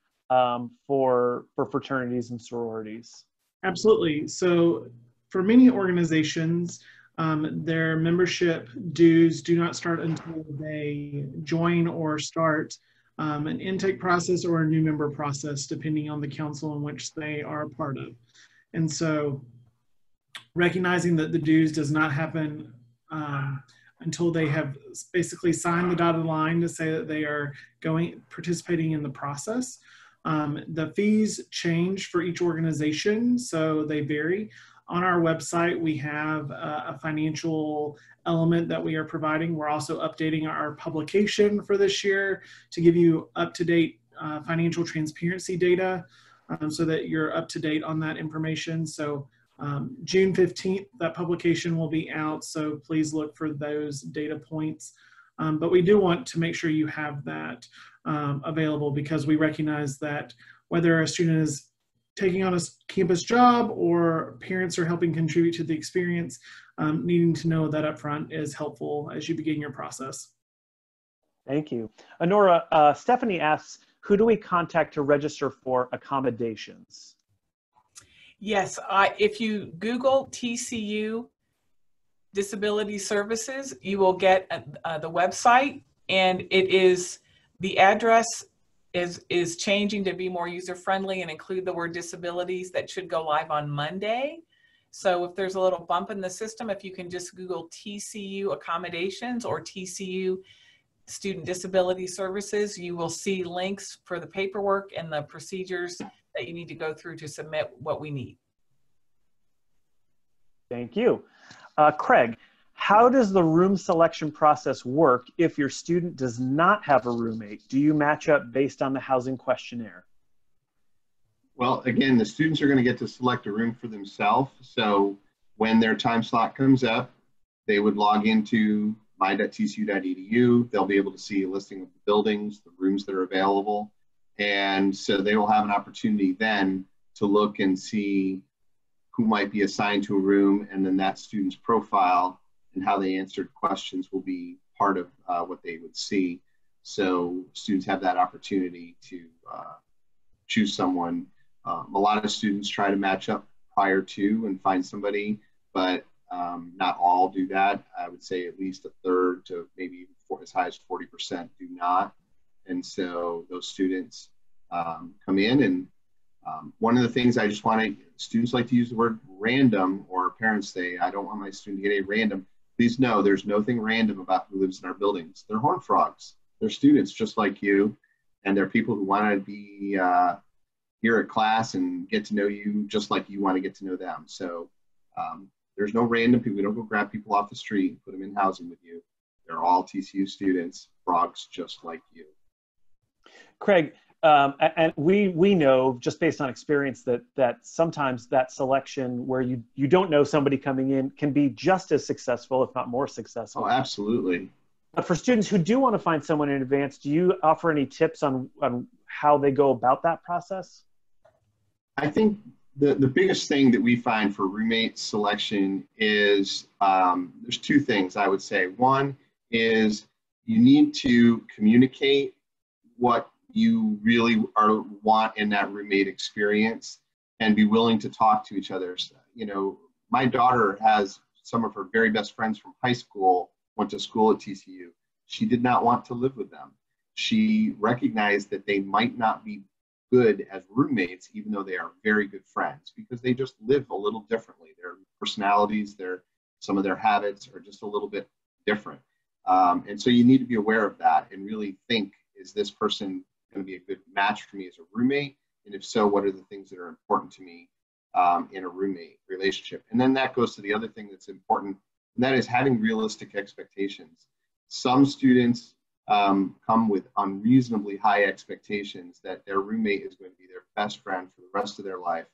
for fraternities and sororities? Absolutely. So for many organizations, their membership dues do not start until they join or start an intake process or a new member process, depending on the council in which they are a part of. And so recognizing that the dues does not happen until they have basically signed the dotted line to say that they are participating in the process. The fees change for each organization, so they vary. On our website, we have a financial element that we are providing. We're also updating our publication for this year to give you up-to-date financial transparency data so that you're up to date on that information. So June 15th, that publication will be out, so please look for those data points. But we do want to make sure you have that available, because we recognize that whether a student is taking on a campus job or parents are helping contribute to the experience, needing to know that up front is helpful as you begin your process. Thank you. Honora, Stephanie asks, who do we contact to register for accommodations? Yes, if you Google TCU Disability Services, you will get the website, and the address is changing to be more user-friendly and include the word disabilities. That should go live on Monday. So if there's a little bump in the system, if you can just Google TCU accommodations or TCU Student Disability Services, you will see links for the paperwork and the procedures that you need to go through to submit what we need. Thank you. Craig, how does the room selection process work if your student does not have a roommate? Do you match up based on the housing questionnaire? Well, again, the students are going to get to select a room for themselves. So when their time slot comes up, they would log into my.tcu.edu. They'll be able to see a listing of the buildings, the rooms that are available. And so they will have an opportunity then to look and see who might be assigned to a room, and then that student's profile and how they answered questions will be part of what they would see. So students have that opportunity to choose someone. A lot of students try to match up prior to and find somebody, but not all do that. I would say at least a third to maybe as high as 40% do not. And so those students come in, and one of the things I just want to, students like to use the word random, or parents say, I don't want my student to get a random. Please know there's nothing random about who lives in our buildings. They're horned frogs. They're students just like you, and they're people who want to be here at class and get to know you just like you want to get to know them. So there's no random people. We don't go grab people off the street and put them in housing with you. They're all TCU students, frogs just like you. Craig, and we know just based on experience that sometimes that selection where you don't know somebody coming in can be just as successful, if not more successful. Oh, absolutely. But for students who do want to find someone in advance, do you offer any tips on how they go about that process? I think the biggest thing that we find for roommate selection is there's two things I would say. One is you need to communicate what you really want in that roommate experience and be willing to talk to each other. You know, my daughter has some of her very best friends from high school went to school at TCU. She did not want to live with them. She recognized that they might not be good as roommates, even though they are very good friends, because they just live a little differently. Their personalities, some of their habits are just a little bit different. And so you need to be aware of that and really think, is this person going to be a good match for me as a roommate? And if so, what are the things that are important to me in a roommate relationship? And then that goes to the other thing that's important, and that is having realistic expectations. Some students come with unreasonably high expectations that their roommate is going to be their best friend for the rest of their life.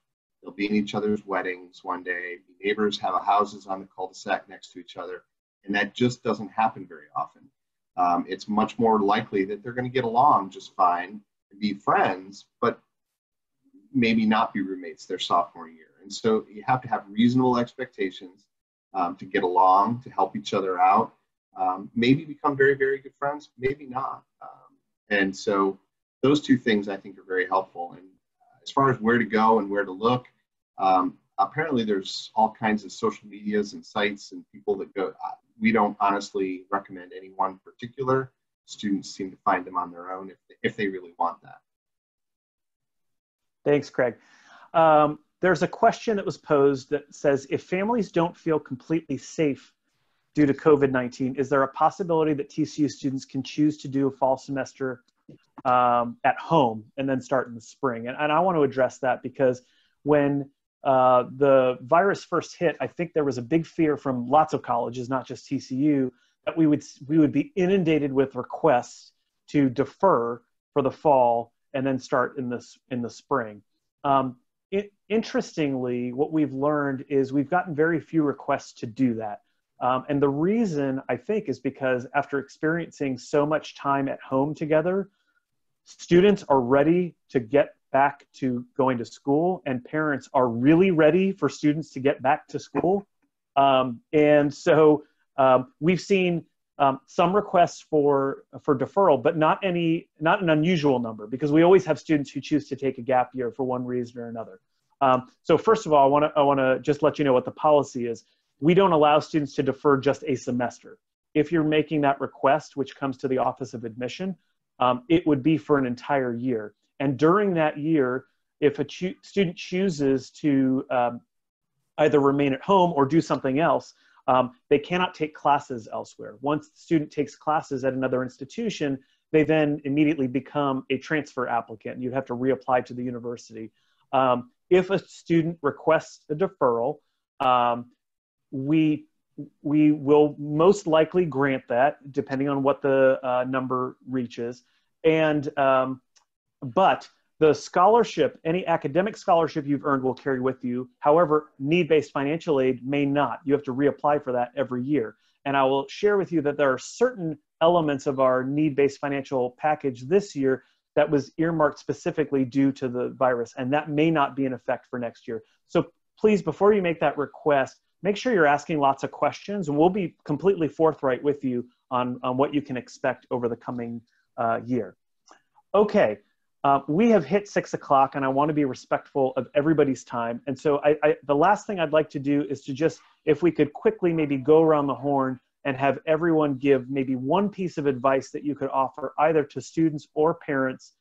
They'll be in each other's weddings one day, be neighbors, have houses on the cul-de-sac next to each other, and that just doesn't happen very often. It's much more likely that they're going to get along just fine and be friends, but maybe not be roommates their sophomore year. And so you have to have reasonable expectations to get along, to help each other out. Maybe become very, very good friends, maybe not. And so those two things I think are very helpful. And as far as where to go and where to look, apparently there's all kinds of social medias and sites and people that go. We don't honestly recommend any one particular. Students seem to find them on their own if they really want that. Thanks, Craig. There's a question that was posed that says, if families don't feel completely safe due to COVID-19, is there a possibility that TCU students can choose to do a fall semester at home and then start in the spring? And I want to address that because when the virus first hit, I think there was a big fear from lots of colleges, not just TCU, that we would be inundated with requests to defer for the fall and then start in the spring. Interestingly, what we've learned is we've gotten very few requests to do that. And the reason, I think, is because after experiencing so much time at home together, students are ready to get back to going to school, and parents are really ready for students to get back to school. And so we've seen some requests for deferral, but not an unusual number, because we always have students who choose to take a gap year for one reason or another. So first of all, I want to just let you know what the policy is. We don't allow students to defer just a semester. If you're making that request, which comes to the Office of Admission, it would be for an entire year. And during that year, if a student chooses to either remain at home or do something else, they cannot take classes elsewhere. Once the student takes classes at another institution, they then immediately become a transfer applicant. You have to reapply to the university. If a student requests a deferral, we will most likely grant that, depending on what the number reaches. And but the scholarship, any academic scholarship you've earned will carry with you. However, need-based financial aid may not. You have to reapply for that every year. And I will share with you that there are certain elements of our need-based financial package this year that was earmarked specifically due to the virus, and that may not be in effect for next year. So please, before you make that request, make sure you're asking lots of questions, and we'll be completely forthright with you on what you can expect over the coming year. Okay, We have hit 6 o'clock, and I want to be respectful of everybody's time. And so the last thing I'd like to do is to just, if we could quickly maybe go around the horn and have everyone give maybe one piece of advice that you could offer either to students or parents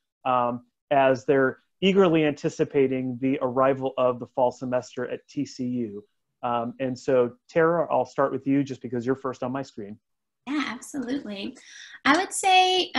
as they're eagerly anticipating the arrival of the fall semester at TCU. And so, Tara, I'll start with you just because you're first on my screen. Yeah, absolutely. I would say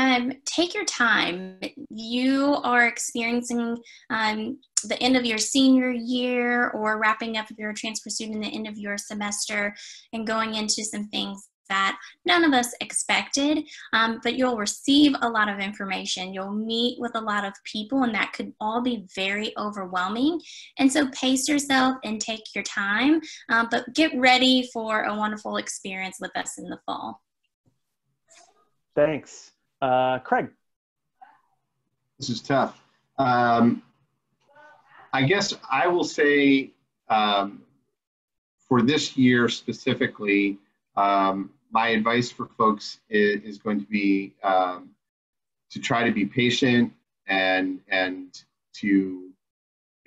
take your time. You are experiencing the end of your senior year or wrapping up if you're a transfer student, the end of your semester and going into some things that none of us expected, but you'll receive a lot of information. You'll meet with a lot of people, and that could all be very overwhelming. And so pace yourself and take your time, but get ready for a wonderful experience with us in the fall. Thanks. Craig. This is tough. I guess I will say for this year specifically, my advice for folks is going to be to try to be patient and to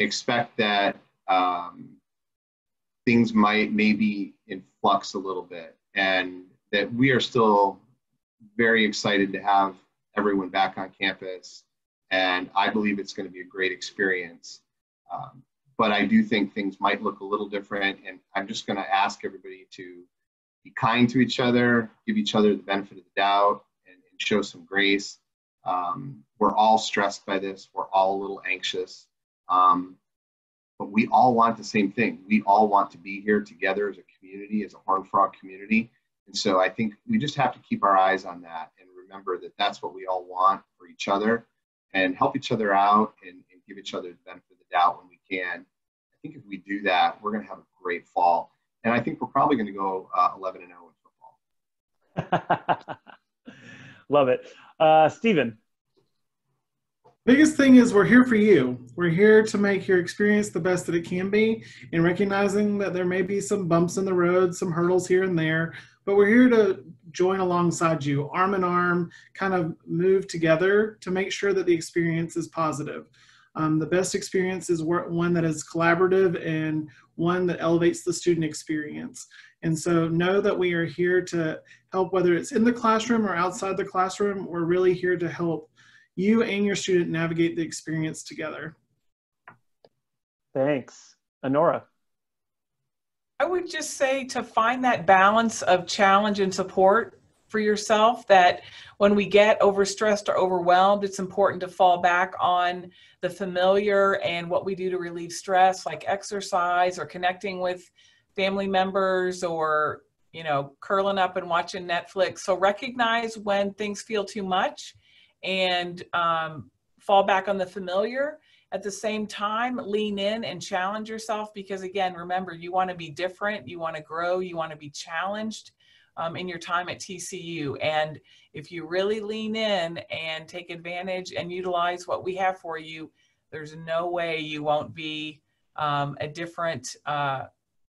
expect that things may be in flux a little bit, and that we are still very excited to have everyone back on campus, and I believe it's going to be a great experience. But I do think things might look a little different, and I'm just going to ask everybody to be kind to each other, give each other the benefit of the doubt, and show some grace. We're all stressed by this. We're all a little anxious, but we all want the same thing. We all want to be here together as a community, as a Horned Frog community. And so I think we just have to keep our eyes on that and remember that that's what we all want for each other, and help each other out and give each other the benefit of the doubt when we can. I think if we do that, we're going to have a great fall. And I think we're probably going to go 11-0 in football. Love it. Stephen. Biggest thing is we're here for you. We're here to make your experience the best that it can be, and recognizing that there may be some bumps in the road, some hurdles here and there, but we're here to join alongside you, arm in arm, kind of move together to make sure that the experience is positive. The best experience is one that is collaborative and one that elevates the student experience. And so know that we are here to help, whether it's in the classroom or outside the classroom. We're really here to help you and your student navigate the experience together. Thanks. Honora. I would just say to find that balance of challenge and support for yourself, that when we get overstressed or overwhelmed, it's important to fall back on the familiar and what we do to relieve stress, like exercise or connecting with family members, or, you know, curling up and watching Netflix. So recognize when things feel too much and fall back on the familiar. At the same time, lean in and challenge yourself, because again, remember, you want to be different, you want to grow, you want to be challenged in your time at TCU. And if you really lean in and take advantage and utilize what we have for you, there's no way you won't be a different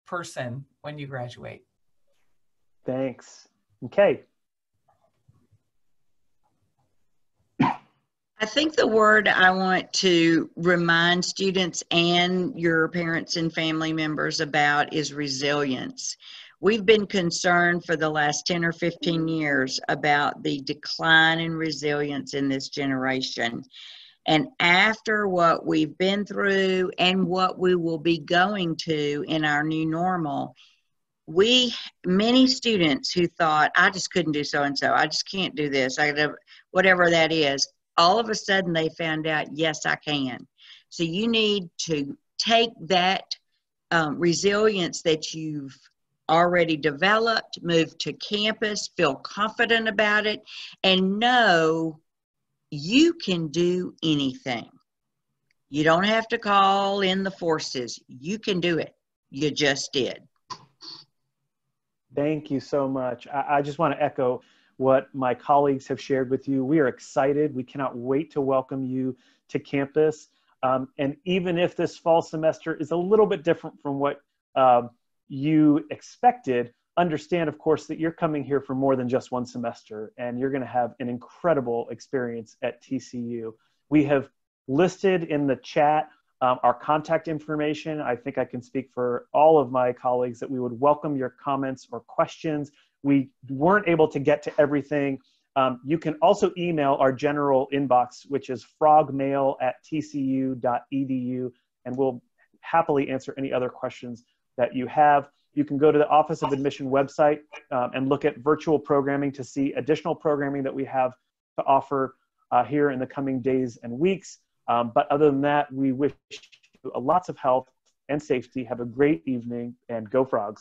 person when you graduate. Thanks. Okay. I think the word I want to remind students and your parents and family members about is resilience. We've been concerned for the last 10 or 15 years about the decline in resilience in this generation. And after what we've been through and what we will be going to in our new normal, many students who thought, I just couldn't do so-and-so, I just can't do this, whatever that is, all of a sudden they found out, yes, I can. So you need to take that resilience that you've already developed, move to campus, feel confident about it, and know you can do anything. You don't have to call in the forces. You can do it. You just did. Thank you so much. I just want to echo what my colleagues have shared with you. We are excited. We cannot wait to welcome you to campus. And even if this fall semester is a little bit different from what you expected, understand, of course, that you're coming here for more than just one semester, and you're going to have an incredible experience at TCU. We have listed in the chat our contact information. I think I can speak for all of my colleagues that we would welcome your comments or questions. We weren't able to get to everything. You can also email our general inbox, which is frogmail@tcu.edu, and we'll happily answer any other questions that you have. You can go to the Office of Admission website and look at virtual programming to see additional programming that we have to offer here in the coming days and weeks. But other than that, we wish you lots of health and safety. Have a great evening, and go Frogs.